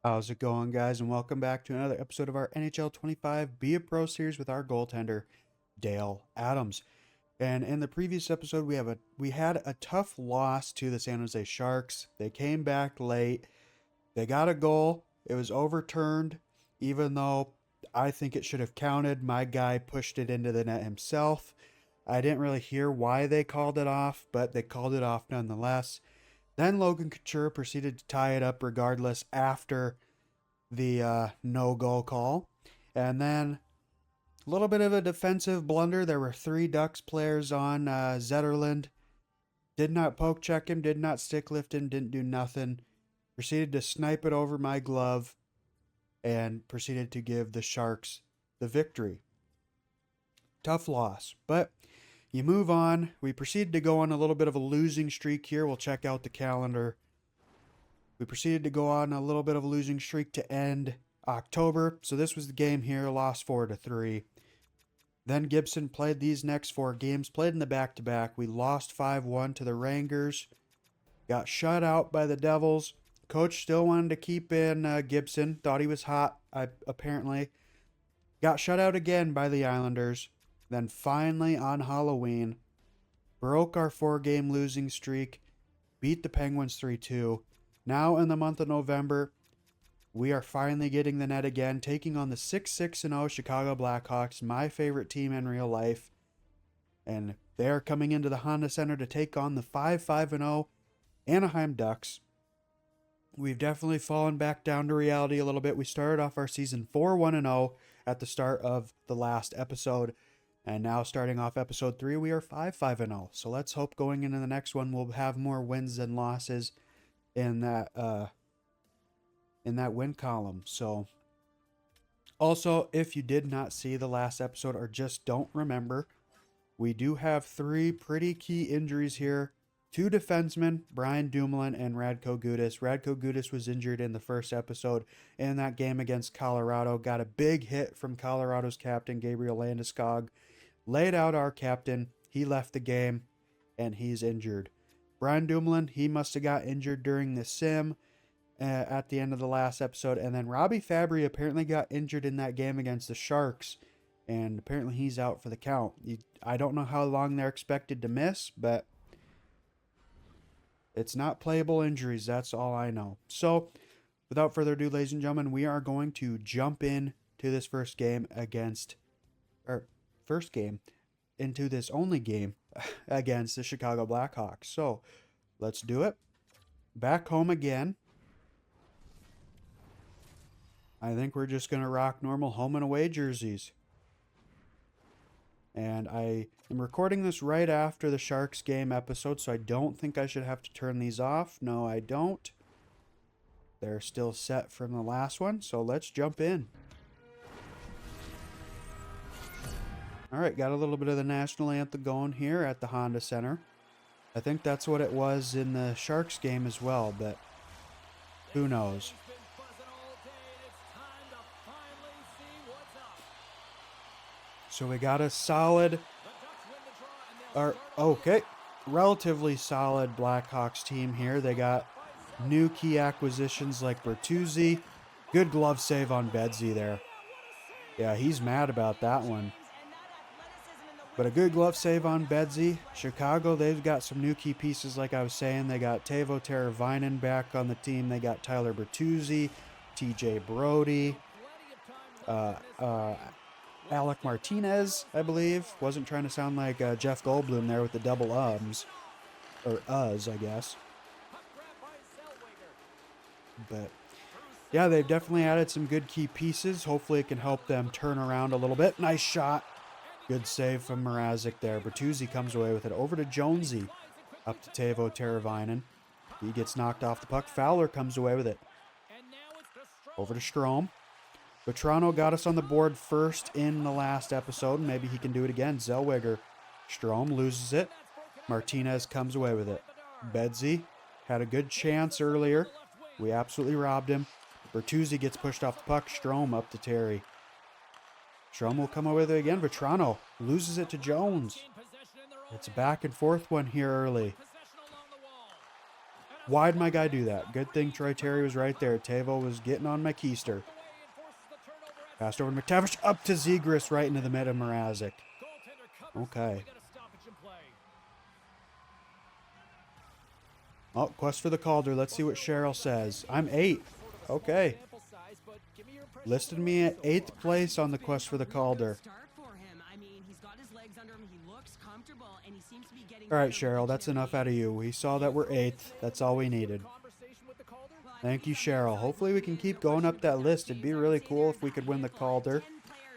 How's it going, guys? And welcome back to another episode of our NHL 25 Be a Pro series with our goaltender, Dale Adams. And in the previous episode, we had a tough loss to the San Jose Sharks. They came back late. They got a goal. It was overturned, even though I think it should have counted. My guy pushed it into the net himself. I didn't really hear why they called it off, but they called it off nonetheless. Then Logan Couture proceeded to tie it up regardless after the no goal call. And then a little bit of a defensive blunder. There were three Ducks players on Zetterland. Did not poke check him, did not stick lift him, didn't do nothing. Proceeded to snipe it over my glove and proceeded to give the Sharks the victory. Tough loss, but you move on. We proceeded to go on a little bit of a losing streak here. We'll check out the calendar. We proceeded to go on a little bit of a losing streak to end October. So this was the game here, lost 4-3. Then Gibson played these next four games, played in the back-to-back. We lost 5-1 to the Rangers. Got shut out by the Devils. Coach still wanted to keep in Gibson. Thought he was hot, apparently. Got shut out again by the Islanders. Then finally on Halloween, broke our four-game losing streak. Beat the Penguins 3-2. Now in the month of November, we are finally getting the net again, taking on the 6-6-0 Chicago Blackhawks, my favorite team in real life. And they are coming into the Honda Center to take on the 5-5-0 Anaheim Ducks. We've definitely fallen back down to reality a little bit. We started off our season 4-1-0 at the start of the last episode. And now starting off episode 3, we are 5-5-0. So let's hope going into the next one we'll have more wins than losses in that win column. So also, if you did not see the last episode or just don't remember, we do have three pretty key injuries here. Two defensemen, Brian Dumoulin and Radko Gudas. Radko Gudas was injured in the first episode in that game against Colorado. Got a big hit from Colorado's captain, Gabriel Landeskog. Laid out our captain. He left the game, and he's injured. Brian Dumoulin, he must have got injured during the sim at the end of the last episode. And then Robbie Fabry apparently got injured in that game against the Sharks. And apparently he's out for the count. I don't know how long they're expected to miss, but it's not playable injuries. That's all I know. So without further ado, ladies and gentlemen, we are going to jump in to this into this only game against the Chicago Blackhawks. So let's do it. Back home again. I think we're just going to rock normal home and away jerseys. And I am recording this right after the Sharks game episode, so I don't think I should have to turn these off. No, I don't. They're still set from the last one, so let's jump in. All right, got a little bit of the national anthem going here at the Honda Center. I think that's what it was in the Sharks game as well, but who knows? So we got a relatively solid Blackhawks team here. They got new key acquisitions like Bertuzzi. Good glove save on Bedsy there. Yeah, he's mad about that one. But a good glove save on Bedsy. Chicago, they've got some new key pieces like I was saying. They got Teuvo Teravainen back on the team. They got Tyler Bertuzzi, TJ Brody, Alec Martinez, I believe. Wasn't trying to sound like Jeff Goldblum there with the double ums. Or us, I guess. But yeah, they've definitely added some good key pieces. Hopefully it can help them turn around a little bit. Nice shot. Good save from Mrazek there. Bertuzzi comes away with it. Over to Jonesy. Up to Teuvo Teravainen. He gets knocked off the puck. Fowler comes away with it. Over to Strome. Vetrano got us on the board first in the last episode. Maybe he can do it again. Zellweger. Strome loses it. Martinez comes away with it. Bedsy had a good chance earlier. We absolutely robbed him. Bertuzzi gets pushed off the puck. Strome up to Terry. Strome will come away with it again. Vetrano loses it to Jones. It's a back and forth one here early. Why'd my guy do that? Good thing Troy Terry was right there. Tavo was getting on my keister. Passed over to McTavish, up to Zegras, right into the mid of Mrazek. Okay. Oh, quest for the Calder. Let's see what Cheryl says. I'm 8. Okay. Listed me at 8th place on the quest for the Calder. All right, Cheryl, that's enough out of you. We saw that we're 8th. That's all we needed. Thank you, Cheryl. Hopefully we can keep going up that list. It'd be really cool if we could win the Calder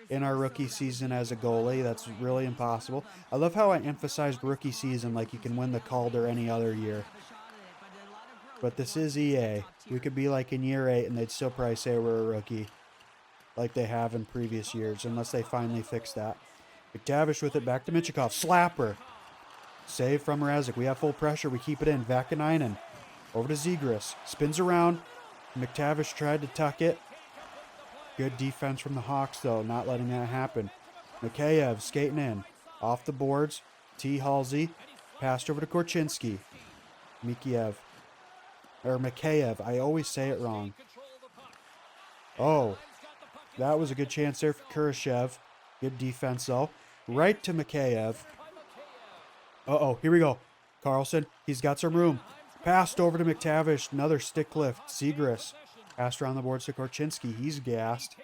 in our rookie season as a goalie. That's really impossible. I love how I emphasized rookie season like you can win the Calder any other year. But this is EA. We could be like in year 8 and they'd still probably say we're a rookie like they have in previous years, unless they finally fix that. McTavish with it back to Michikov. Slapper. Save from Mrazek. We have full pressure. We keep it in. Vakanainen. Over to Zegras. Spins around. McTavish tried to tuck it. Good defense from the Hawks, though, not letting that happen. Mikheyev skating in. Off the boards. T. Halsey. Passed over to Korchinski. Mikheyev. I always say it wrong. Oh. That was a good chance there for Kurashev. Good defense, though. Right to Mikheyev. Uh-oh, here we go. Carlson, he's got some room. Passed over to McTavish. Another stick lift. Zegras. Passed around the boards to Korchinski. He's gassed.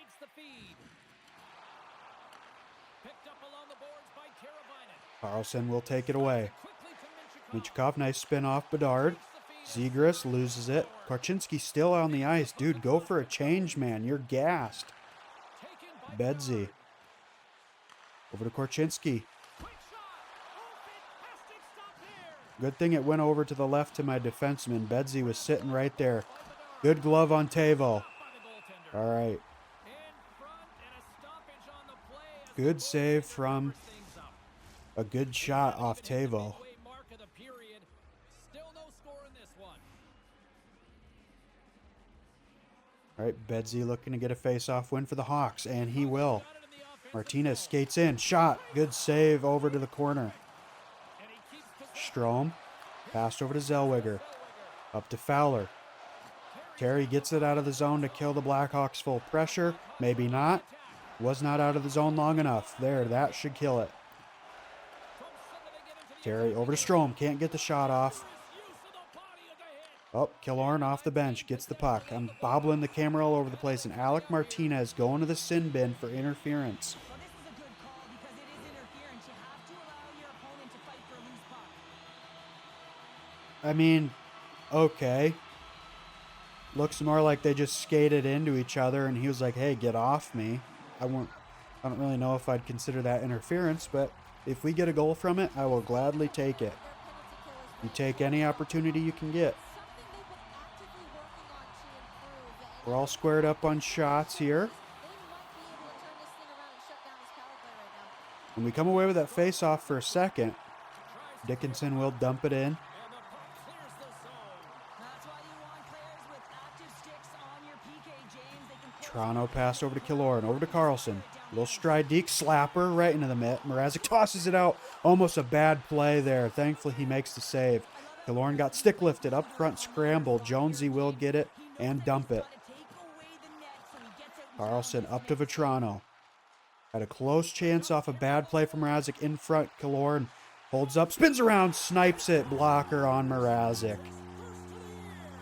Carlson will take it away. Michikov, nice spin off Bedard. Zegras loses it. Korchinski still on the ice. Dude, go for a change, man. You're gassed. Bedsy. Over to Korchinski. Good thing it went over to the left to my defenseman. Bedsy was sitting right there. Good glove on Tavo. All right. Good save from a good shot off Tavo. All right, Bedsy looking to get a face-off win for the Hawks, and he will. Martinez skates in. Shot. Good save over to the corner. Strome. Passed over to Zellweger. Up to Fowler. Terry gets it out of the zone to kill the Blackhawks full pressure. Maybe not. Was not out of the zone long enough. There, that should kill it. Terry over to Strome. Can't get the shot off. Oh, Killorn off the bench. Gets the puck. I'm bobbling the camera all over the place. And Alec Martinez going to the sin bin for interference. I mean, okay. Looks more like they just skated into each other and he was like, hey, get off me. I don't really know if I'd consider that interference, but if we get a goal from it, I will gladly take it. You take any opportunity you can get. We're all squared up on shots here. When we come away with that face-off for a second, Dickinson will dump it in. Toronto passed over to Killorn, over to Carlson. Little stride deke, slapper right into the mitt. Mrazek tosses it out. Almost a bad play there. Thankfully, he makes the save. Killorn got stick lifted, up front scramble. Jonesy will get it and dump it. Carlson up to Vetrano. Had a close chance off a bad play from Mrazek in front. Killorn holds up, spins around, snipes it. Blocker on Mrazek.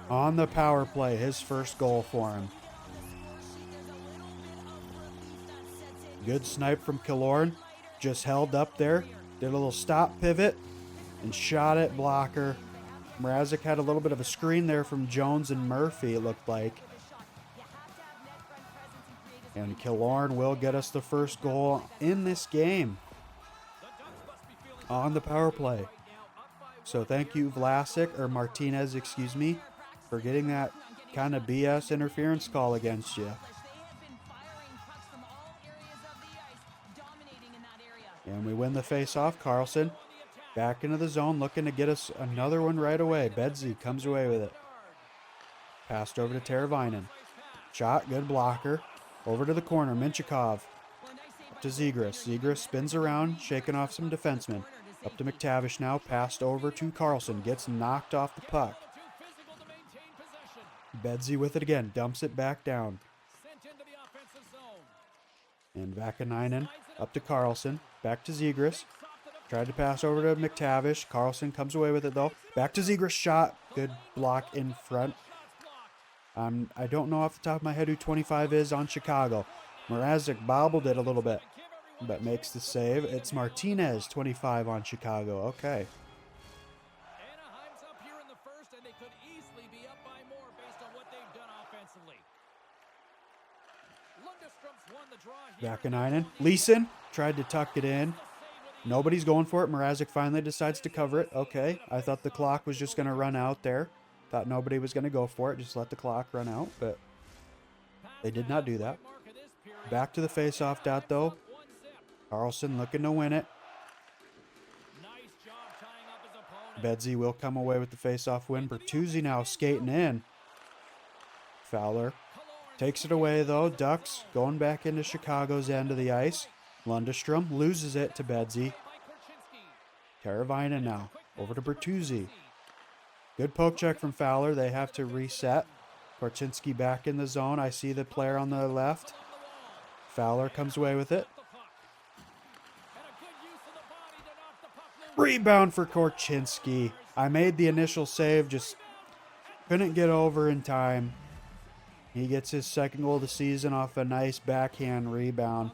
On the power play, his first goal for him. Good snipe from Killorn. Just held up there. Did a little stop pivot and shot it. Blocker. Mrazek had a little bit of a screen there from Jones and Murphy, it looked like. And Killorn will get us the first goal in this game on the power play. So thank you, Martinez, excuse me, for getting that kind of BS interference call against you. And we win the face-off. Carlson back into the zone, looking to get us another one right away. Bedsy comes away with it. Passed over to Teravainen. Shot, good blocker. Over to the corner, Minchikov. Up to Zegras. Zegras spins around, shaking off some defensemen. Up to McTavish now, passed over to Carlson. Gets knocked off the puck. Bedsy with it again. Dumps it back down. And Vakanainen up to Carlson. Back to Zegras. Tried to pass over to McTavish. Carlson comes away with it, though. Back to Zegras. Shot. Good block in front. I don't know off the top of my head who 25 is on Chicago. Mrazek bobbled it a little bit, but makes the save. It's Martinez, 25 on Chicago. Okay. Anaheim's up here in the first, and they could easily be up by more based on what they've done offensively. Lundstrom's won the draw here. Vakanainen. Leeson tried to tuck it in. Nobody's going for it. Mrazek finally decides to cover it. Okay. I thought the clock was just going to run out there. Thought nobody was going to go for it. Just let the clock run out, but they did not do that. Back to the face-off dot, though. Carlson looking to win it. Bedsy will come away with the face-off win. Bertuzzi now skating in. Fowler takes it away, though. Ducks going back into Chicago's end of the ice. Lundstrom loses it to Bedsy. Teravainen now over to Bertuzzi. Good poke check from Fowler. They have to reset. Korchinski back in the zone. I see the player on the left. Fowler comes away with it. Rebound for Korchinski. I made the initial save, just couldn't get over in time. He gets his second goal of the season off a nice backhand rebound.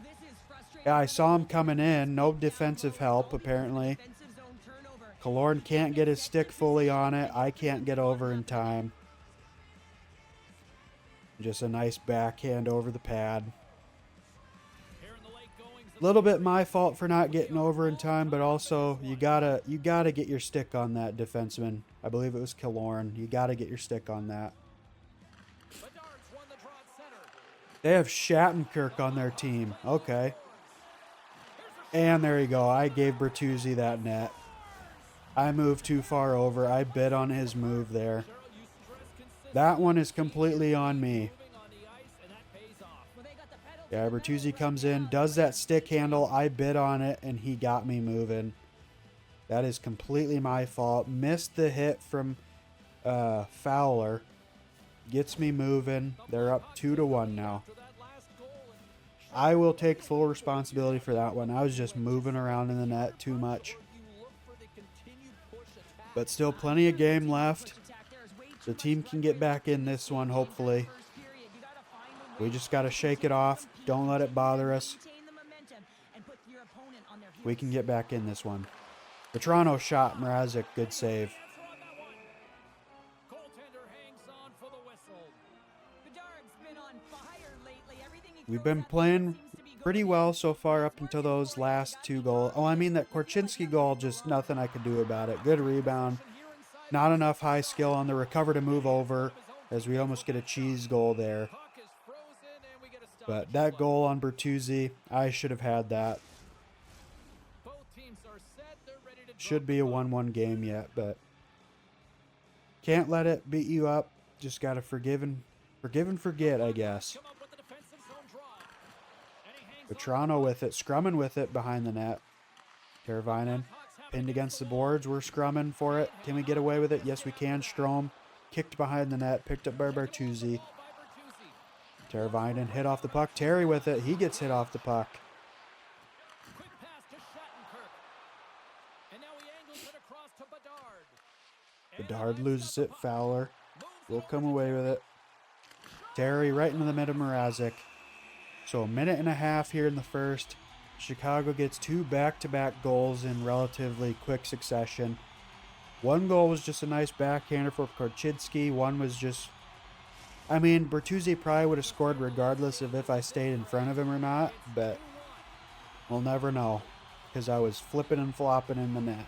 Yeah, I saw him coming in. No defensive help, apparently. Killorn can't get his stick fully on it. I can't get over in time. Just a nice backhand over the pad. A little bit my fault for not getting over in time, but also you gotta get your stick on that defenseman. I believe it was Killorn. You gotta get your stick on that. They have Shattenkirk on their team. Okay. And there you go. I gave Bertuzzi that net. I moved too far over. I bid on his move there. That one is completely on me. Yeah, Bertuzzi comes in, does that stick handle. I bid on it, and he got me moving. That is completely my fault. Missed the hit from Fowler. Gets me moving. They're up 2-1 now. I will take full responsibility for that one. I was just moving around in the net too much. But still plenty of game left. The team can get back in this one, hopefully. We just got to shake it off. Don't let it bother us. We can get back in this one. The Toronto shot, Mrazek, good save. We've been playing pretty well so far up until those last two goals. Oh, I mean that Korchinski goal, just nothing I could do about it. Good rebound. Not enough high skill on the recover to move over, as we almost get a cheese goal there. But that goal on Bertuzzi, I should have had that. Should be a 1-1 game yet, but can't let it beat you up. Just got to forgive and forget, I guess. But Toronto with it, scrumming with it behind the net. Teravainen pinned against the boards. We're scrumming for it. Can we get away with it? Yes, we can. Strome kicked behind the net, picked up by Bertuzzi. Teravainen hit off the puck. Terry with it. He gets hit off the puck. Bedard loses it. Fowler will come away with it. Terry right into the mid of Mrazek. So a minute and a half here in the first. Chicago gets two back-to-back goals in relatively quick succession. One goal was just a nice backhander for Korchinski. One was just... I mean, Bertuzzi probably would have scored regardless of if I stayed in front of him or not, but we'll never know because I was flipping and flopping in the net.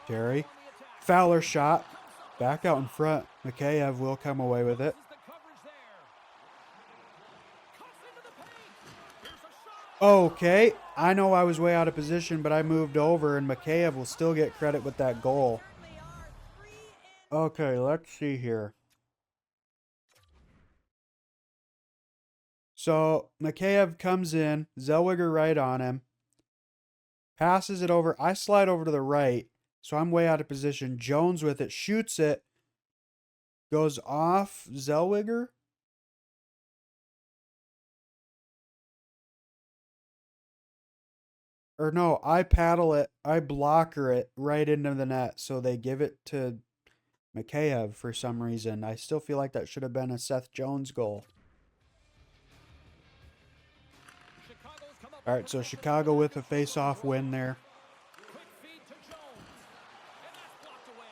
Terry. Fowler shot. Back out in front. Mikheyev will come away with it. Okay. I know I was way out of position, but I moved over, and Mikheyev will still get credit with that goal. Okay, let's see here. So, Mikheyev comes in. Zellweger right on him. Passes it over. I slide over to the right. So I'm way out of position. Jones with it, shoots it, goes off Zellweger. Or no, I paddle it, I blocker it right into the net. So they give it to Mikheyev for some reason. I still feel like that should have been a Seth Jones goal. All right, so Chicago with a face-off win there.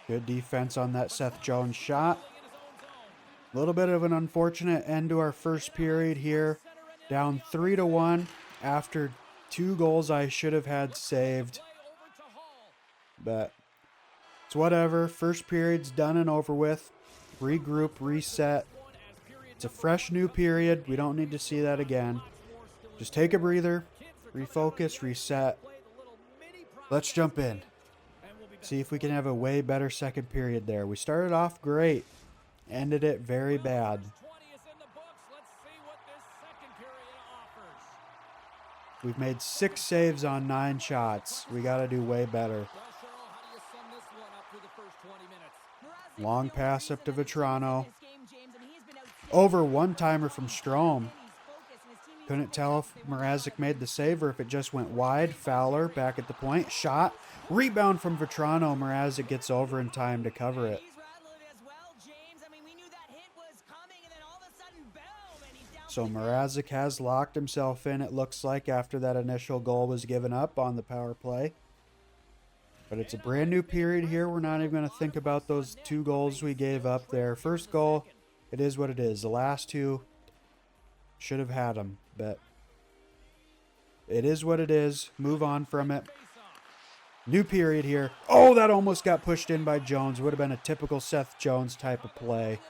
Good defense on that Seth Jones shot. A little bit of an unfortunate end to our first period here. Down 3-1 after 2 goals I should have had saved. But it's whatever. First period's done and over with. Regroup, reset. It's a fresh new period. We don't need to see that again. Just take a breather, refocus, reset. Let's jump in. See if we can have a way better second period there. We started off great. Ended it very bad. We've made 6 saves on 9 shots. We got to do way better. Long pass up to Vetrano. Over one-timer from Strome. Couldn't tell if Mrazek made the save or if it just went wide. Fowler back at the point. Shot. Rebound from Vetrano. Mrazek gets over in time to cover it. So Mrazek has locked himself in, it looks like, after that initial goal was given up on the power play. But it's a brand new period here. We're not even going to think about those 2 goals we gave up there. First goal, it is what it is. The last 2 should have had them, but it is what it is. Move on from it. New period here. Oh, that almost got pushed in by Jones. Would have been a typical Seth Jones type of play.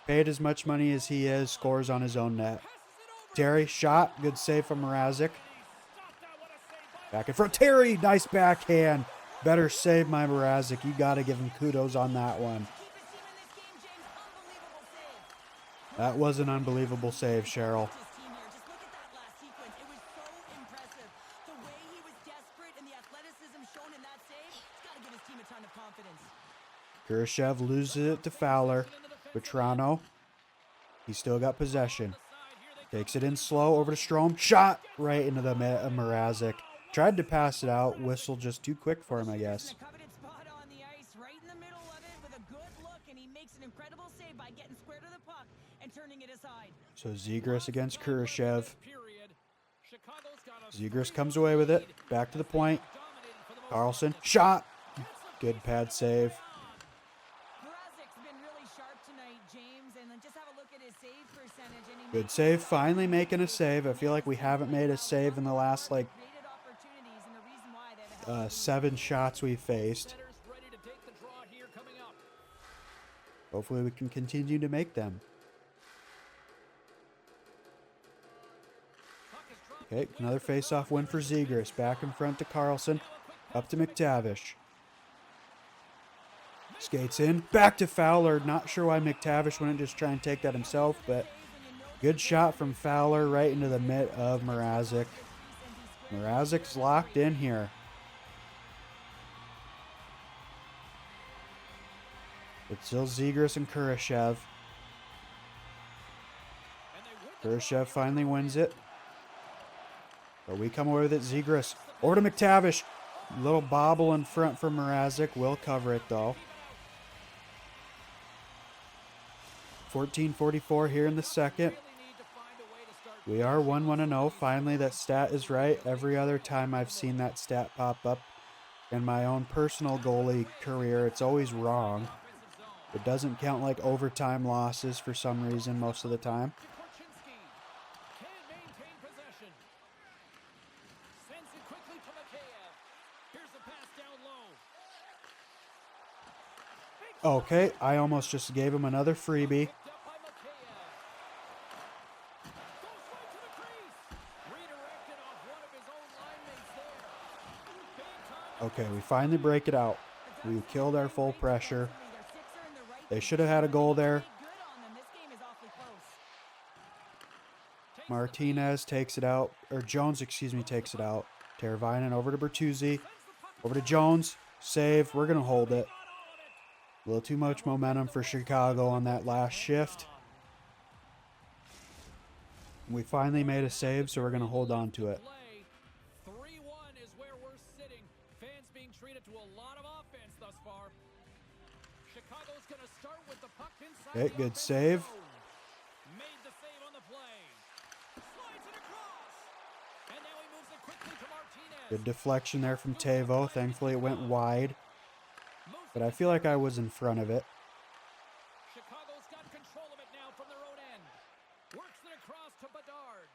Paid as much money as he is, scores on his own net. Terry, shot. Good save from Mrazek. Back in front. Terry, nice backhand. Better save by Mrazek. You got to give him kudos on that one. That was an unbelievable save, Cheryl. Kurashev loses it to Fowler. Vetrano. He's still got possession. Takes it in slow over to Strome. Shot right into the Mrazek. Tried to pass it out. Whistle just too quick for him, I guess. So Zegras against Kurashev. Zegras comes away with it. Back to the point. Carlson. Shot. Good pad save. Good save. Finally making a save. I feel like we haven't made a save in the last, 7 shots we faced. Hopefully we can continue to make them. Okay, another face-off win for Zegras. Back in front to Carlson. Up to McTavish. Skates in. Back to Fowler. Not sure why McTavish wouldn't just try and take that himself, but good shot from Fowler right into the mitt of Mrazek. Mrazek's locked in here. It's still Zegras and Kurashev. Kurashev finally wins it. But we come away with it. Zegras over to McTavish. Little bobble in front for Mrazek. Will cover it though. 14:44 here in the second. We are 1-1-0. Finally, that stat is right. Every other time I've seen that stat pop up in my own personal goalie career, it's always wrong. It doesn't count like overtime losses for some reason most of the time. Okay, I almost just gave him another freebie. Okay, we finally break it out. We killed our full pressure. They should have had a goal there. Martinez takes it out. Or Jones, excuse me, takes it out. Teravainen over to Bertuzzi. Over to Jones. Save. We're going to hold it. A little too much momentum for Chicago on that last shift. We finally made a save, so we're going to hold on to it. 3-1 is where we're sitting. Fans being treated to a lot of offense thus far. Chicago's going to start with the puck inside. Okay, good save. Made the save on the play. Slides it across. And now he moves it quickly to Martinez. Good deflection there from Teuvo. Thankfully, it went wide. But I feel like I was in front of it. Chicago's got control of it now from their own end. Works it across to Bedard.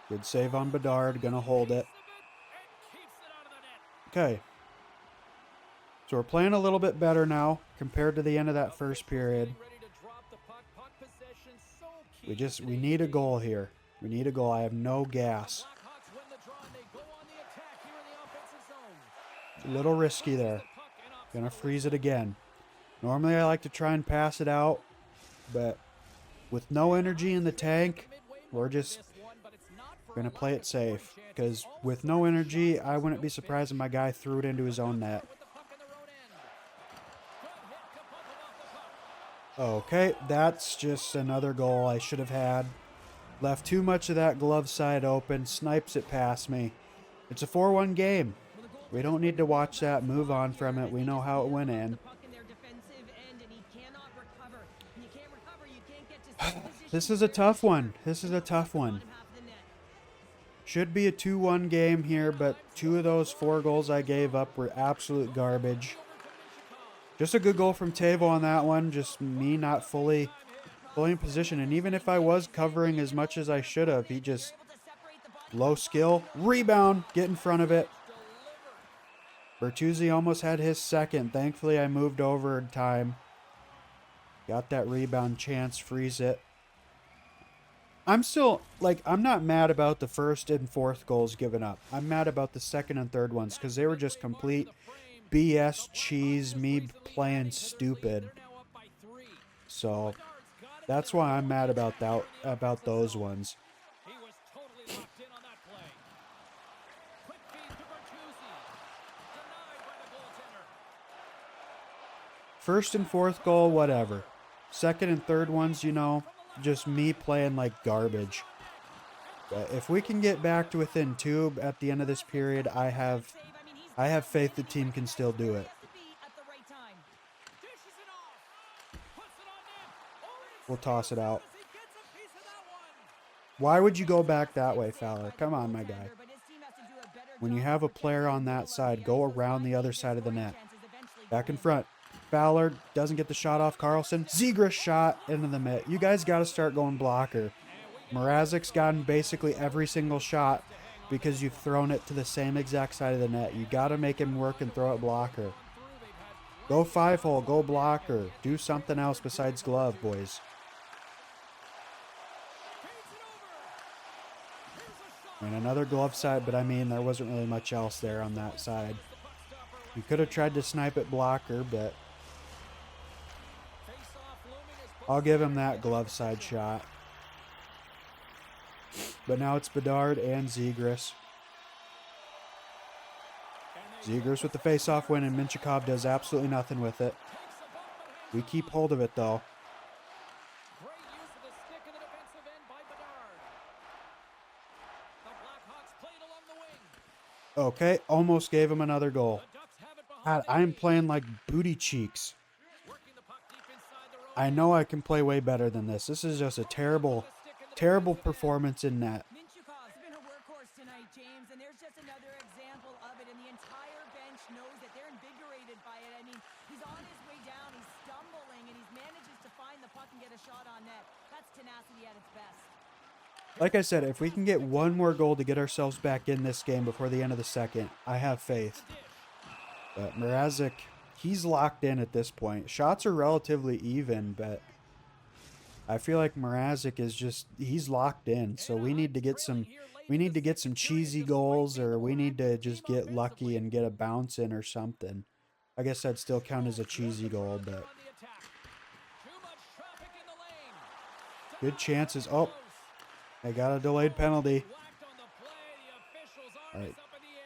Good save on Bedard. Gonna hold it. Okay. So we're playing a little bit better now compared to the end of that first period. We need a goal here. We need a goal. I have no gas. A little risky there. Gonna freeze it again. Normally I like to try and pass it out, but with no energy in the tank, we're just gonna play it safe. Because with no energy, I wouldn't be surprised if my guy threw it into his own net. Okay, that's just another goal I should have had. Left too much of that glove side open, snipes it past me. It's a 4-1 game. We don't need to watch that, move on from it. We know how it went in. This is a tough one. This is a tough one. Should be a 2-1 game here, but 2 of those 4 goals I gave up were absolute garbage. Just a good goal from Teuvo on that one. Just me not fully in position. And even if I was covering as much as I should have, he just low skill. Rebound. Get in front of it. Bertuzzi almost had his second. Thankfully, I moved over in time. Got that rebound chance. Freeze it. I'm still, I'm not mad about the first and fourth goals given up. I'm mad about the second and third ones because they were just complete BS cheese, me playing stupid. So that's why I'm mad about those ones. First and fourth goal, whatever. Second and third ones, just me playing like garbage. But if we can get back to within 2 at the end of this period, I have faith the team can still do it. We'll toss it out. Why would you go back that way, Fowler? Come on, my guy. When you have a player on that side, go around the other side of the net. Back in front. Fowler doesn't get the shot off Carlson. Zegras shot into the net. You guys got to start going blocker. Mrazek's gotten basically every single shot because you've thrown it to the same exact side of the net. You got to make him work and throw it blocker. Go 5-hole. Go blocker. Do something else besides glove, boys. And another glove side, but there wasn't really much else there on that side. You could have tried to snipe it blocker, but I'll give him that glove side shot. But now it's Bedard and Zegras. Zegras with the face-off win, and Minchikov does absolutely nothing with it. We keep hold of it, though. Okay, almost gave him another goal. God, I am playing like booty cheeks. I know I can play way better than this. This is just a terrible performance in net. Minchikov's been a workhorse tonight, James, and there's just another example of it, and the entire bench knows that they're invigorated by it. He's on his way down, he's stumbling, and he manages to find the puck and get a shot on net. That's tenacity at its best. Like I said, if we can get one more goal to get ourselves back in this game before the end of the second, I have faith. But Mrazek, he's locked in at this point. Shots are relatively even, but I feel like Mrazek is he's locked in. So we need to get some cheesy goals, or we need to just get lucky and get a bounce in or something. I guess that'd still count as a cheesy goal, but good chances. Oh, they got a delayed penalty. All right.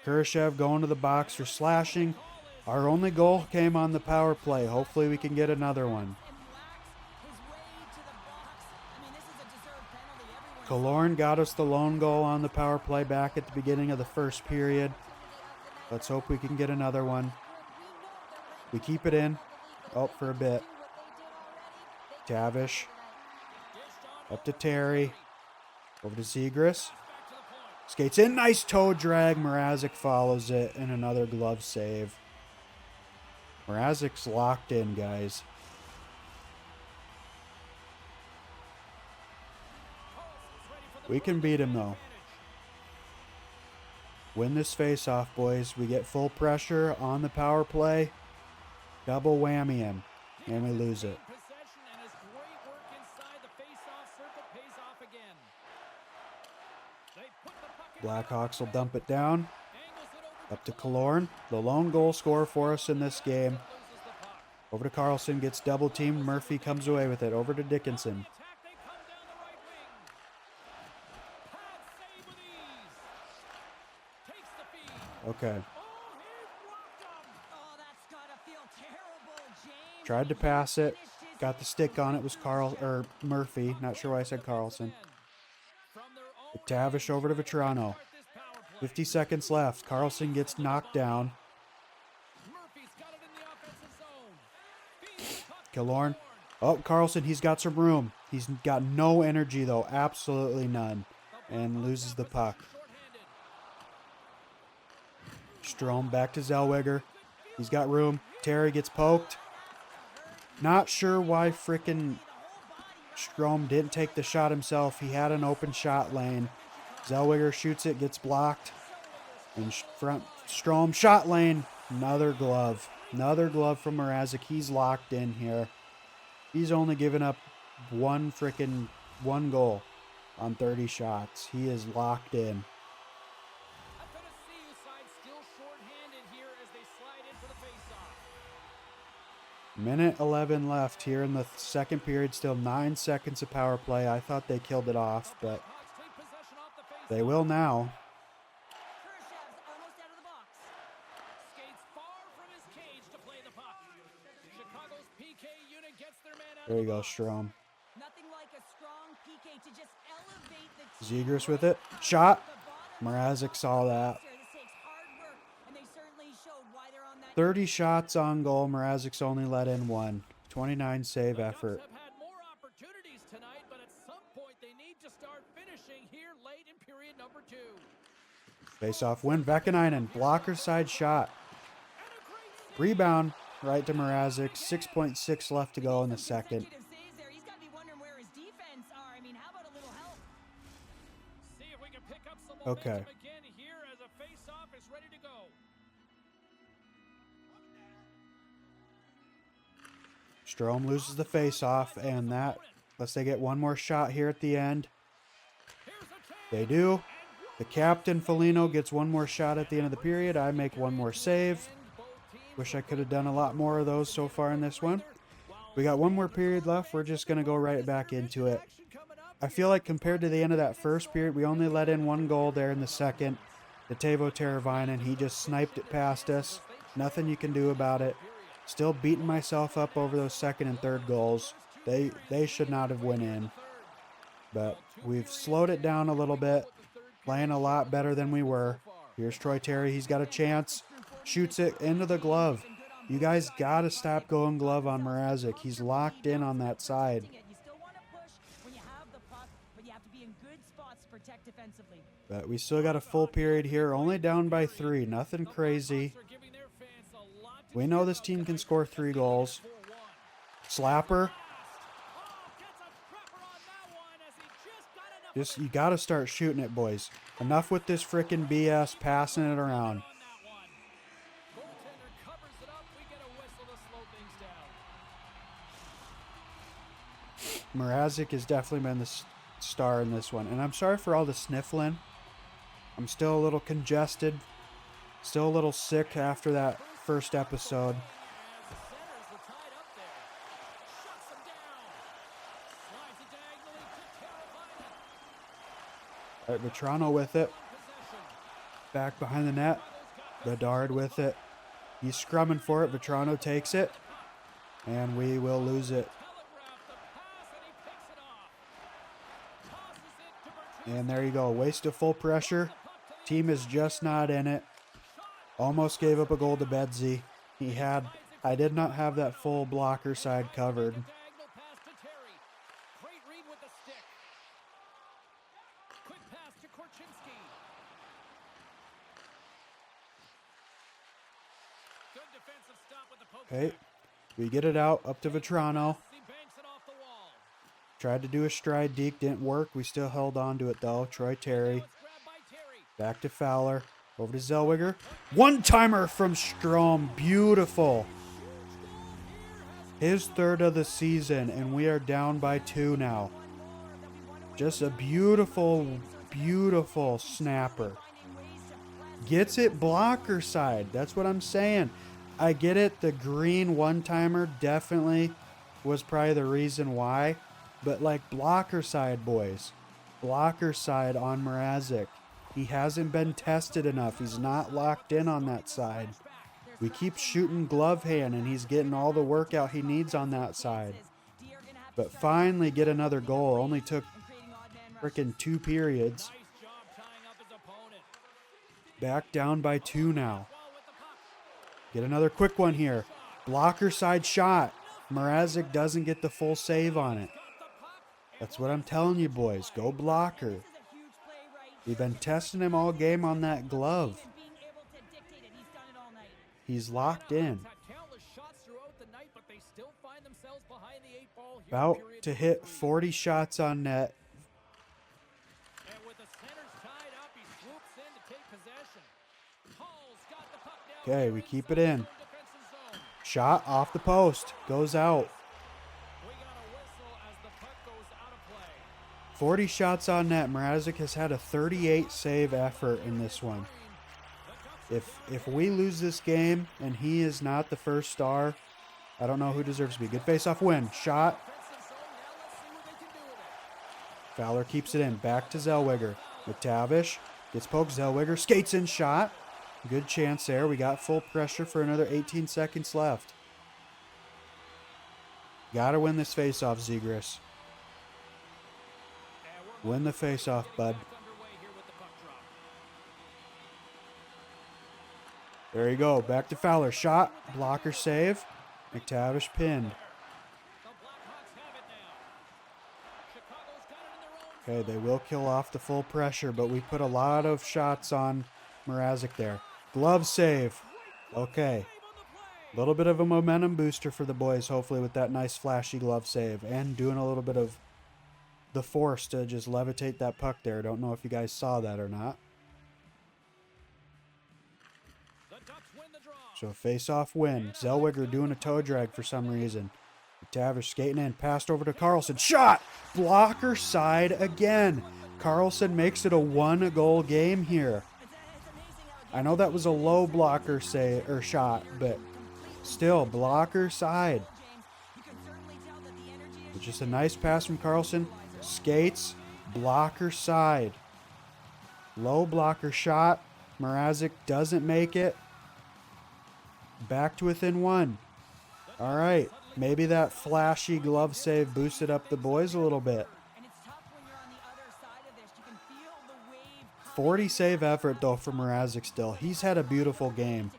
Kurashev going to the box for slashing. Our only goal came on the power play. Hopefully we can get another one. Killorn got us the lone goal on the power play back at the beginning of the first period. Let's hope we can get another one. We keep it in. Oh, for a bit. Tavish. Up to Terry. Over to Zegras. Skates in. Nice toe drag. Mrazek follows it. And another glove save. Mrazek's locked in, guys. We can beat him, though. Win this face-off, boys. We get full pressure on the power play. Double whammy him. And we lose it. Blackhawks will dump it down. Up to Killorn. The lone goal scorer for us in this game. Over to Carlson. Gets double teamed. Murphy comes away with it. Over to Dickinson. Okay. Tried to pass it. Got the stick on it. Was Murphy. Not sure why I said Carlson. Tavish over to Vetrano. 50 seconds left. Carlson gets knocked down. Killorn. Oh, Carlson, he's got some room. He's got no energy, though. Absolutely none. And loses the puck. Strome back to Zellweger. He's got room. Terry gets poked. Not sure why frickin' Strome didn't take the shot himself. He had an open shot lane. Zellweger shoots it, gets blocked. And Strome shot lane. Another glove. Another glove from Mrazek. He's locked in here. He's only given up one goal on 30 shots. He is locked in. Minute 11 left here in the second period. Still 9 seconds of power play. I thought they killed it off, but they will now. There you go, Strome. Zegras with it. Shot. Mrazek saw that. 30 shots on goal. Mrazek's only let in one. 29 save effort. Face-off win. Väkänen. Blocker side shot. Rebound right to Mrazek. 6.6 left to go in the second. Okay. Strome loses the face-off, and that, unless they get one more shot here at the end. They do. The captain, Foligno, gets one more shot at the end of the period. I make one more save. Wish I could have done a lot more of those so far in this one. We got one more period left. We're just going to go right back into it. I feel like compared to the end of that first period, we only let in one goal there in the second. The Teuvo Teravainen, he just sniped it past us. Nothing you can do about it. Still beating myself up over those second and third goals. They should not have went in. But we've slowed it down a little bit. Playing a lot better than we were. Here's Troy Terry. He's got a chance. Shoots it into the glove. You guys got to stop going glove on Mrazek. He's locked in on that side. But we still got a full period here. Only down by 3. Nothing crazy. We know this team can score 3 goals. Slapper. You got to start shooting it, boys. Enough with this frickin' BS passing it around. Mrazek has definitely been the star in this one. And I'm sorry for all the sniffling. I'm still a little congested. Still a little sick after that first episode. All right, Vetrano with it. Back behind the net. Bedard with it. He's scrumming for it. Vetrano takes it. And we will lose it. And there you go. Waste of full pressure. Team is just not in it. Almost gave up a goal to Bedsy. I did not have that full blocker side covered. Okay, we get it out up to Vetrano. Tried to do a stride deke, didn't work. We still held on to it though. Troy Terry. Back to Fowler. Over to Zellweger. One-timer from Strome. Beautiful. His third of the season, and we are down by 2 now. Just a beautiful, beautiful snapper. Gets it blocker side. That's what I'm saying. I get it. The green one-timer definitely was probably the reason why. But like blocker side, boys. Blocker side on Mrazek. He hasn't been tested enough. He's not locked in on that side. We keep shooting glove hand, and he's getting all the workout he needs on that side. But finally get another goal. Only took freaking 2 periods. Back down by 2 now. Get another quick one here. Blocker side shot. Mrazek doesn't get the full save on it. That's what I'm telling you, boys. Go blocker. We've been testing him all game on that glove. He's locked in. About to hit 40 shots on net. Okay, we keep it in. Shot off the post. Goes out. 40 shots on net. Mrazek has had a 38 save effort in this one. If we lose this game and he is not the first star, I don't know who deserves to be. Good face-off win. Shot. Fowler keeps it in. Back to Zellweger. McTavish gets poked. Zellweger skates in. Shot. Good chance there. We got full pressure for another 18 seconds left. Gotta win this face-off, Zegras. Win the face-off, bud. There you go. Back to Fowler. Shot. Blocker save. McTavish pinned. Okay, they will kill off the full pressure, but we put a lot of shots on Mrazek there. Glove save. Okay. A little bit of a momentum booster for the boys, hopefully, with that nice flashy glove save. And doing a little bit of the force to just levitate that puck there. Don't know if you guys saw that or not. So face-off win. Zellweger doing a toe drag for some reason. McTavish skating in. Passed over to Carlson. Shot! Blocker side again. Carlson makes it a 1-goal game here. I know that was a low blocker shot, but still, blocker side. It's just a nice pass from Carlson. Skates, blocker side. Low blocker shot. Mrazek doesn't make it. Back to within 1. All right. Maybe that flashy glove save boosted up the boys a little bit. 40 save effort, though, for Mrazek still. He's had a beautiful game.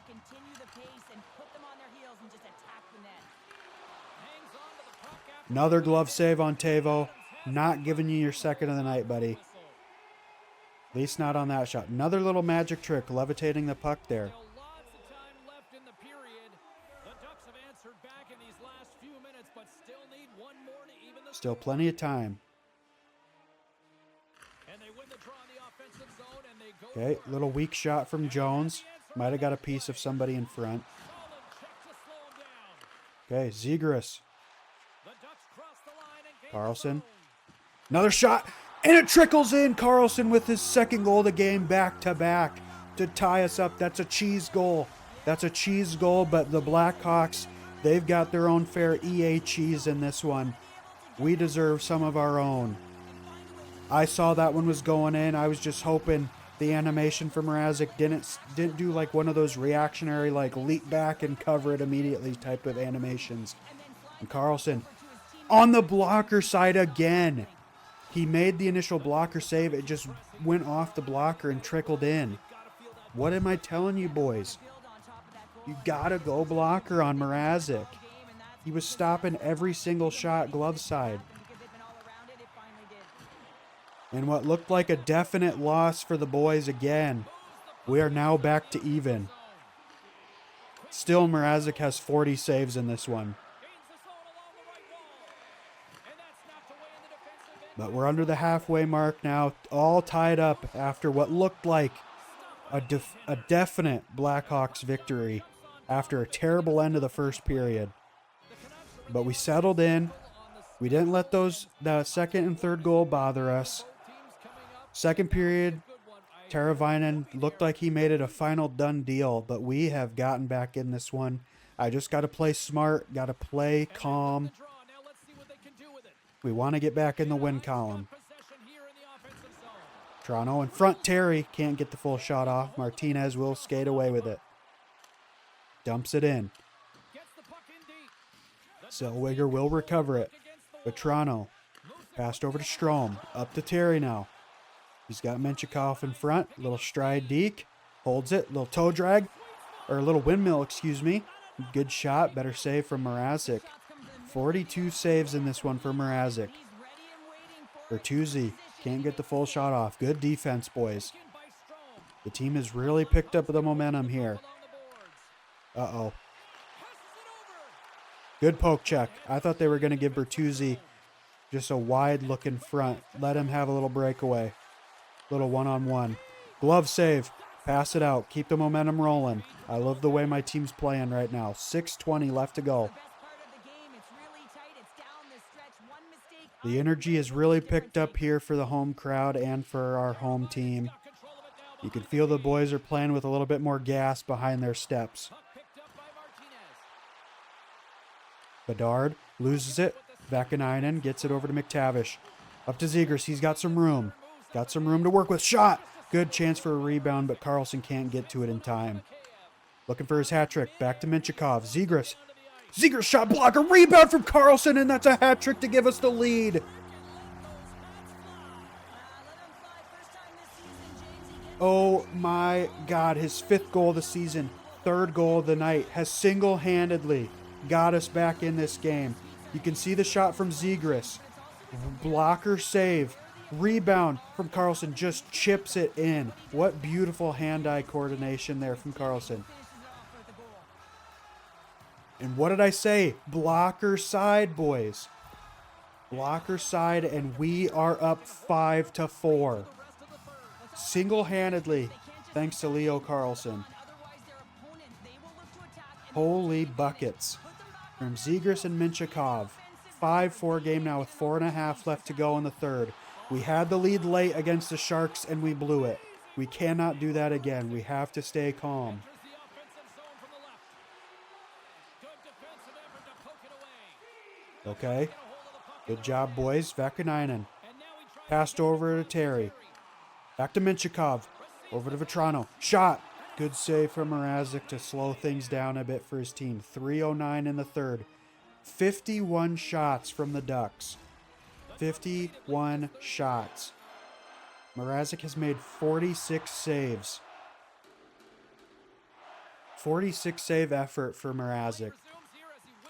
Another glove save on Tavo. Not giving you your second of the night, buddy. At least not on that shot. Another little magic trick, levitating the puck there. Still plenty of time. Okay, little weak shot from Jones. Might have got a piece of somebody in front. Okay, Zegras. Carlson. Another shot, and it trickles in. Carlson with his second goal of the game, back-to-back to tie us up. That's a cheese goal. That's a cheese goal, but the Blackhawks, they've got their own fair EA cheese in this one. We deserve some of our own. I saw that one was going in. I was just hoping the animation from Mrazek didn't do like one of those reactionary like leap back and cover it immediately type of animations. And Carlson on the blocker side again. He made the initial blocker save. It just went off the blocker and trickled in. What am I telling you, boys? You gotta go blocker on Mrazek. He was stopping every single shot glove side. And what looked like a definite loss for the boys again. We are now back to even. Still, Mrazek has 40 saves in this one. But we're under the halfway mark now, all tied up after what looked like a definite Blackhawks victory after a terrible end of the first period. But we settled in. We didn't let the second and third goal bother us. Second period, Teravainen looked like he made it a final done deal, but we have gotten back in this one. I just got to play smart, got to play calm. We want to get back in the win column. Toronto in front. Terry can't get the full shot off. Martinez will skate away with it. Dumps it in. Zellweger will recover it. But Toronto passed over to Strome. Up to Terry now. He's got Menchikov in front. Little stride deke. Holds it. Little toe drag. Or a little windmill, excuse me. Good shot. Better save from Mrazek. 42 saves in this one for Mrazek. Bertuzzi can't get the full shot off. Good defense, boys. The team has really picked up the momentum here. Uh-oh. Good poke check. I thought they were going to give Bertuzzi just a wide look in front. Let him have a little breakaway. Little one-on-one. Glove save. Pass it out. Keep the momentum rolling. I love the way my team's playing right now. 6:20 left to go. The energy is really picked up here for the home crowd and for our home team. You can feel the boys are playing with a little bit more gas behind their steps. Bedard loses it. Vakanainen gets it over to McTavish. Up to Zegras. He's got some room. Got some room to work with. Shot! Good chance for a rebound, but Carlson can't get to it in time. Looking for his hat trick. Back to Menchikov. Zegras. Zegras shot blocker. Rebound from Carlson, and that's a hat trick to give us the lead. Oh my God. His 5th goal of the season. 3rd goal of the night. Has single-handedly got us back in this game. You can see the shot from Zegras. Blocker save. Rebound from Carlson, just chips it in. What beautiful hand-eye coordination there from Carlson. And what did I say? Blocker side, boys. Blocker side, and we are up 5-4. Single-handedly, thanks to Leo Carlson. Holy buckets. From Zegras and Menchikov. 5-4 game now with 4.5 left to go in the third. We had the lead late against the Sharks, and we blew it. We cannot do that again. We have to stay calm. Okay. Good job, boys. Vakanainen. Passed over to Terry. Back to Menchikov. Over to Vetrano. Shot. Good save from Mrazek to slow things down a bit for his team. 3:09 in the third. 51 shots from the Ducks. 51 shots. Mrazek has made 46 saves. 46 save effort for Mrazek.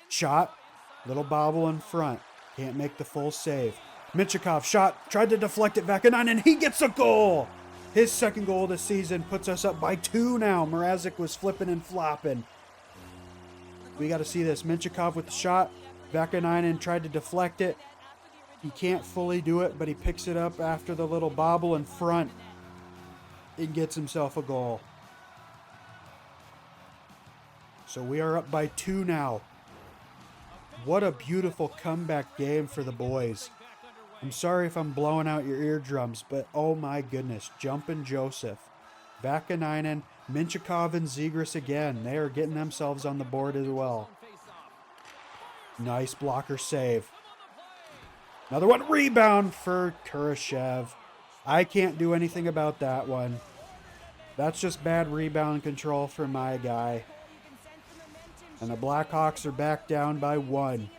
Shot. Little bobble in front. Can't make the full save. Menchikov shot. Tried to deflect it back and on, and he gets a goal. His 2nd goal of the season puts us up by 2 now. Mrazek was flipping and flopping. We got to see this. Menchikov with the shot. Vakanainen tried to deflect it. He can't fully do it, but he picks it up after the little bobble in front and gets himself a goal. So we are up by 2 now. What a beautiful comeback game for the boys. I'm sorry if I'm blowing out your eardrums, but oh my goodness. Jumpin' Joseph. Vakanainen, Menchikov, and Zegras again. They are getting themselves on the board as well. Nice blocker save. Another one. Rebound for Kurashev. I can't do anything about that one. That's just bad rebound control from my guy. And the Blackhawks are back down by 1.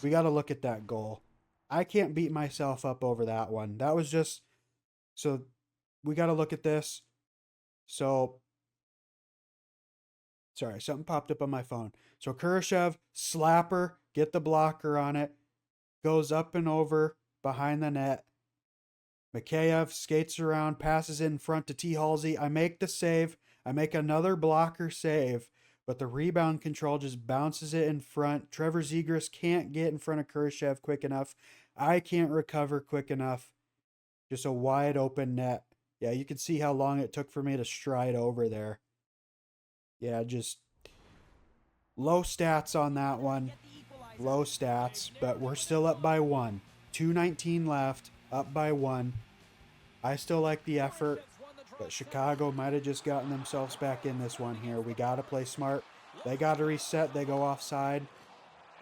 We got to look at that goal. I can't beat myself up over that one. That was just... So, we got to look at this. So, sorry, something popped up on my phone. So, Kurashev, slapper, get the blocker on it. Goes up and over behind the net. Mikheyev skates around, passes in front to T. Halsey. I make the save. I make another blocker save, but the rebound control just bounces it in front. Trevor Zegras can't get in front of Kurashev quick enough. I can't recover quick enough. Just a wide open net. Yeah, you can see how long it took for me to stride over there. Yeah, just low stats on that one. Low stats, but we're still up by 1. 2:19 left, up by 1. I still like the effort, but Chicago might have just gotten themselves back in this one here. We got to play smart. They got to reset. They go offside.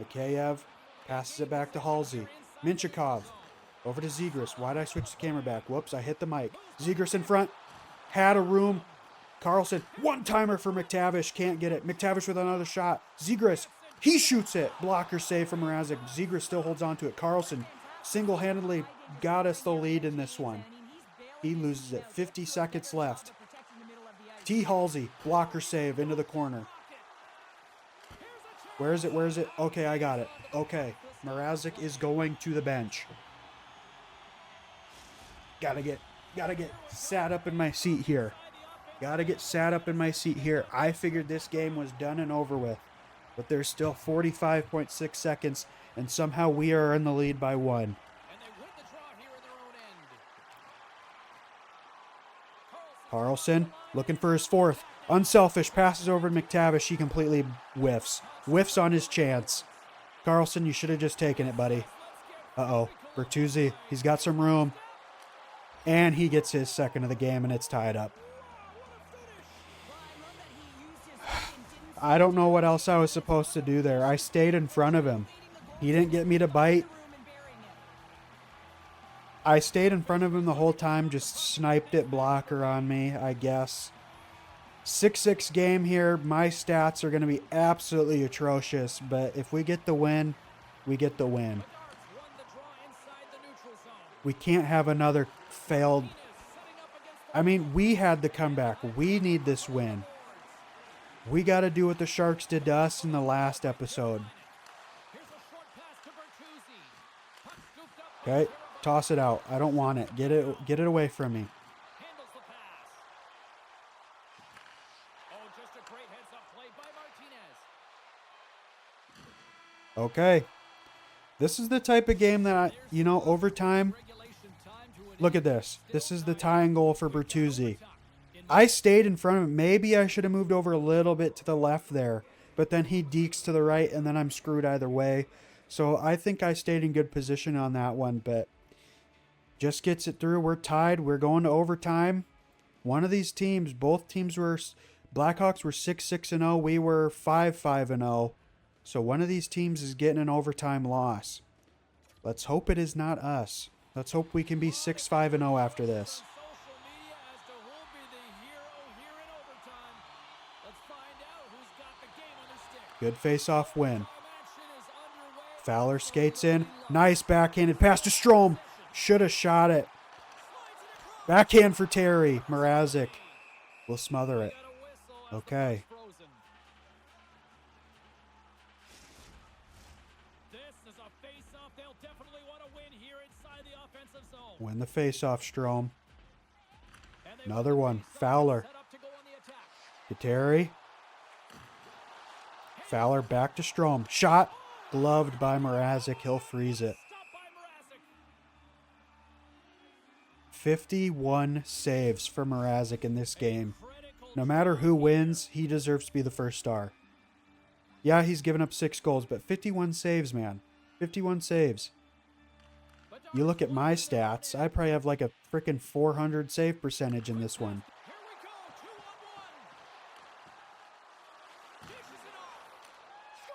Mikheyev passes it back to Halsey. Minchikov over to Zegras. Why'd I switch the camera back? Whoops, I hit the mic. Zegras in front. Had a room. Carlson, one-timer for McTavish. Can't get it. McTavish with another shot. Zegras, he shoots it. Blocker save from Mrazek. Zegras still holds on to it. Carlson single-handedly got us the lead in this one. He loses it. 50 seconds left. T. Halsey, blocker save into the corner. Where is it? Where is it? Okay, I got it. Okay, Mrazek is going to the bench. Gotta get sat up in my seat here. Gotta get sat up in my seat here. I figured this game was done and over with, but there's still 45.6 seconds, and somehow we are in the lead by 1. Carlson looking for his 4th. Unselfish, passes over to McTavish. He completely whiffs. Whiffs on his chance. Carlson, you should have just taken it, buddy. Uh-oh. Bertuzzi, he's got some room. And he gets his 2nd of the game, and it's tied up. I don't know what else I was supposed to do there. I stayed in front of him. He didn't get me to bite. I stayed in front of him the whole time, just sniped it blocker on me, I guess. 6-6 game here. My stats are going to be absolutely atrocious, but if we get the win, we get the win. We can't have another failed... I mean, we had the comeback. We need this win. We got to do what the Sharks did to us in the last episode. Okay. Toss it out. I don't want it. Get it away from me. Okay. This is the type of game that, overtime. Look at this. This is the tying goal for Bertuzzi. I stayed in front of him. Maybe I should have moved over a little bit to the left there, but then he dekes to the right, and then I'm screwed either way. So I think I stayed in good position on that one, but just gets it through. We're tied. We're going to overtime. One of these teams, both teams were, Blackhawks were 6-6-0. We were 5-5-0. So one of these teams is getting an overtime loss. Let's hope it is not us. Let's hope we can be 6-5-0 after this. Good face-off win. Fowler skates in. Nice backhanded pass to Strome. Should have shot it. Backhand for Terry. Mrazek will smother it. Okay. Win the face-off, Strome. Another one. Fowler. To Terry. Fowler back to Strome. Shot. Gloved by Mrazek. He'll freeze it. 51 saves for Mrazek in this game. No matter who wins, he deserves to be the first star. Yeah, he's given up 6 goals, but 51 saves, man. 51 saves. You look at my stats, I probably have like a freaking 400 save percentage in this one.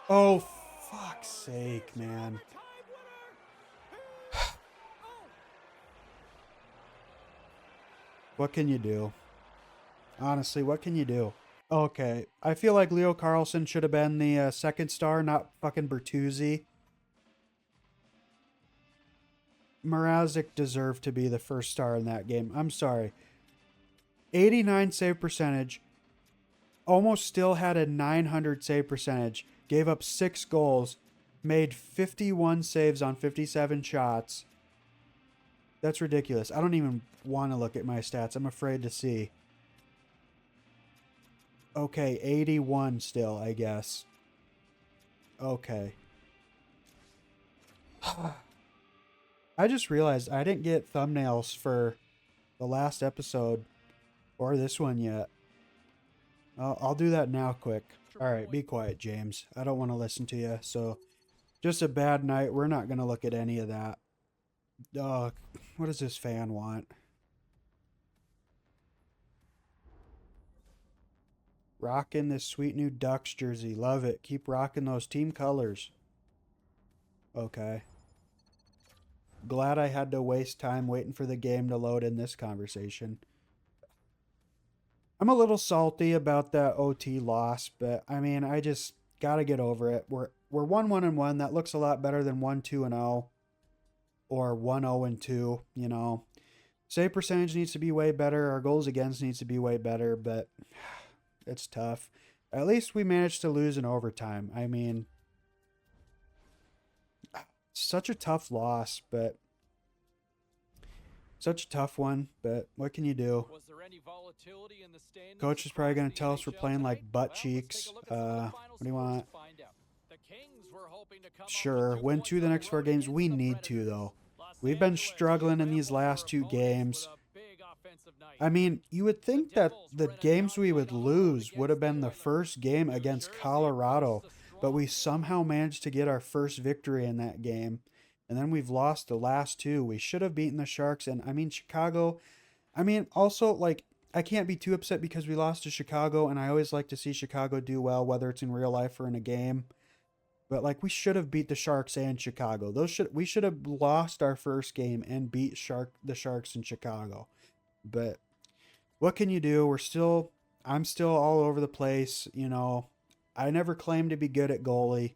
Oh, fuck's sake, man. What can you do? Honestly, what can you do? Okay, I feel like Leo Carlson should have been the second star, not fucking Bertuzzi. Mrazek deserved to be the first star in that game. I'm sorry. 89 save percentage. Almost still had a 900 save percentage. Gave up 6 goals. Made 51 saves on 57 shots. That's ridiculous. I don't even want to look at my stats. I'm afraid to see. Okay, 81 still, I guess. Okay. I just realized I didn't get thumbnails for the last episode or this one yet. I'll do that now quick. All right, be quiet, James. I don't want to listen to you. So, just a bad night. We're not going to look at any of that. What does this fan want? Rocking this sweet new Ducks jersey. Love it. Keep rocking those team colors. Okay. Glad I had to waste time waiting for the game to load in this conversation. I'm a little salty about that OT loss, but I mean, I just gotta get over it. We're 1-1-1. That looks a lot better than 1-2-0 or 1-0-2. You know, save percentage needs to be way better. Our goals against needs to be way better, but it's tough. At least we managed to lose in overtime. I mean, such a tough loss, but such a tough one. But what can you do? Was there any volatility in the standings Coach is probably going to across tell the us we're playing NHL like tonight? butt Well, let's cheeks. take a look at some of the final What do you scores want? to find out. The Kings were hoping to come up Sure, with 2 win points 2 of the on next 4 road games. against We the need to, Predators. though. Los We've been Angeles struggling in these scrambled their last 2 opponents games. with a big offensive night. I mean, you would think The that Devils the were in a games we would dogfight all around lose would have against been the the Oilers. first game New against Jersey Colorado, versus the but we strong somehow managed to get our first victory in that game. And then we've lost the last 2. We should have beaten the Sharks. And I mean, Chicago, I mean, also, like, I can't be too upset because we lost to Chicago, and I always like to see Chicago do well, whether it's in real life or in a game. But like, we should have beat the Sharks and Chicago. We should have lost our first game and beat the Sharks in Chicago. But what can you do? I'm still all over the place. You know, I never claimed to be good at goalie,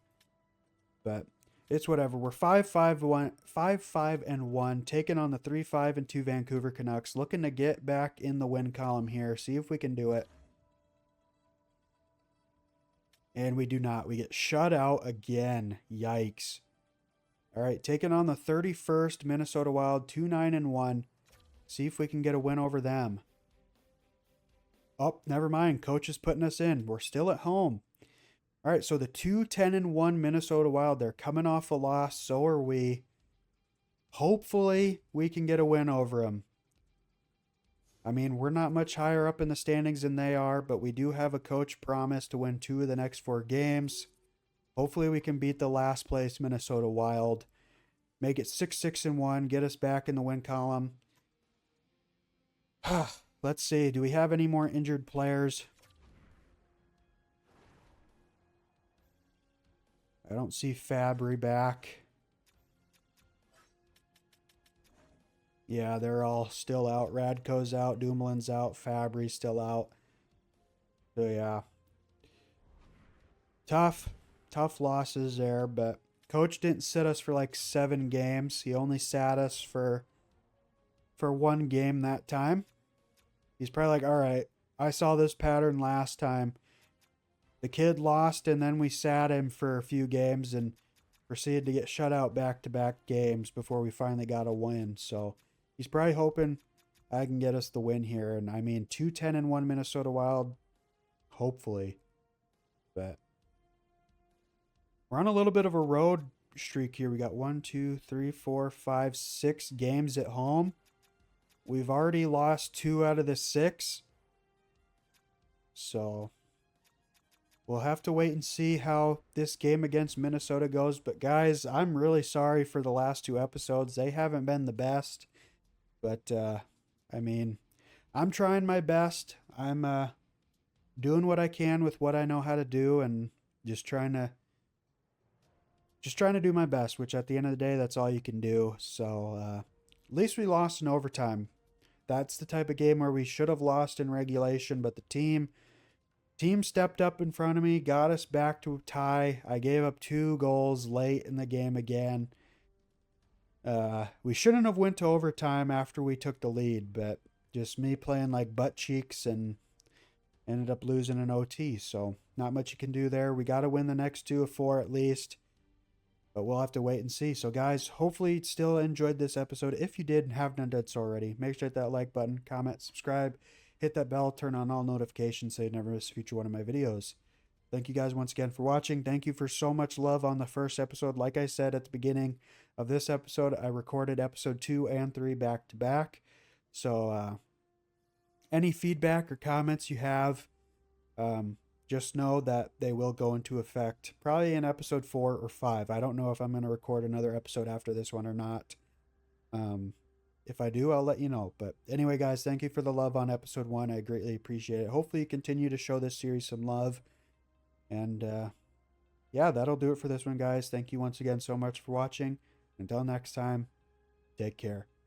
but it's whatever. We're 5-5-1, taking on the 3-5-2 Vancouver Canucks, looking to get back in the win column here. See if we can do it. And we do not. We get shut out again. Yikes. All right, taking on the 31st Minnesota Wild, 2-9-1. See if we can get a win over them. Oh, never mind. Coach is putting us in. We're still at home. All right, so the 2-10-1 Minnesota Wild, they're coming off a loss. So are we. Hopefully, we can get a win over them. I mean, we're not much higher up in the standings than they are, but we do have a coach promise to win 2 of the next 4 games. Hopefully, we can beat the last place Minnesota Wild. Make it 6-6-1, get us back in the win column. Let's see. Do we have any more injured players? I don't see Fabry back. Yeah, they're all still out. Radko's out. Dumoulin's out. Fabry's still out. So, yeah. Tough losses there, but Coach didn't sit us for like 7 games. He only sat us for 1 game that time. He's probably like, all right, I saw this pattern last time. The kid lost, and then we sat him for a few games and proceeded to get shut out back-to-back games before we finally got a win. So he's probably hoping I can get us the win here. And I mean, 2-10-1 Minnesota Wild, hopefully. But we're on a little bit of a road streak here. We got 1, 2, 3, 4, 5, 6 games at home. We've already lost 2 out of the 6. So we'll have to wait and see how this game against Minnesota goes. But guys, I'm really sorry for the last 2 episodes. They haven't been the best. But, I mean, I'm trying my best. I'm doing what I can with what I know how to do and just trying to do my best, which at the end of the day, that's all you can do. So, at least we lost in overtime. That's the type of game where we should have lost in regulation, but the team stepped up in front of me, got us back to a tie. I gave up 2 goals late in the game again. We shouldn't have went to overtime after we took the lead, but just me playing like butt cheeks and ended up losing an OT. So not much you can do there. We got to win the next 2 of 4 at least, but we'll have to wait and see. So guys, hopefully you still enjoyed this episode. If you did and haven't done so already, make sure to hit that like button, comment, subscribe, hit that bell, turn on all notifications so you never miss a future one of my videos. Thank you guys once again for watching. Thank you for so much love on the first episode. Like I said at the beginning of this episode, I recorded episode 2 and 3 back to back. So any feedback or comments you have, just know that they will go into effect probably in episode 4 or 5. I don't know if I'm going to record another episode after this one or not. If I do, I'll let you know. But anyway, guys, thank you for the love on episode 1. I greatly appreciate it. Hopefully you continue to show this series some love. And yeah, that'll do it for this one, guys. Thank you once again so much for watching. Until next time, take care.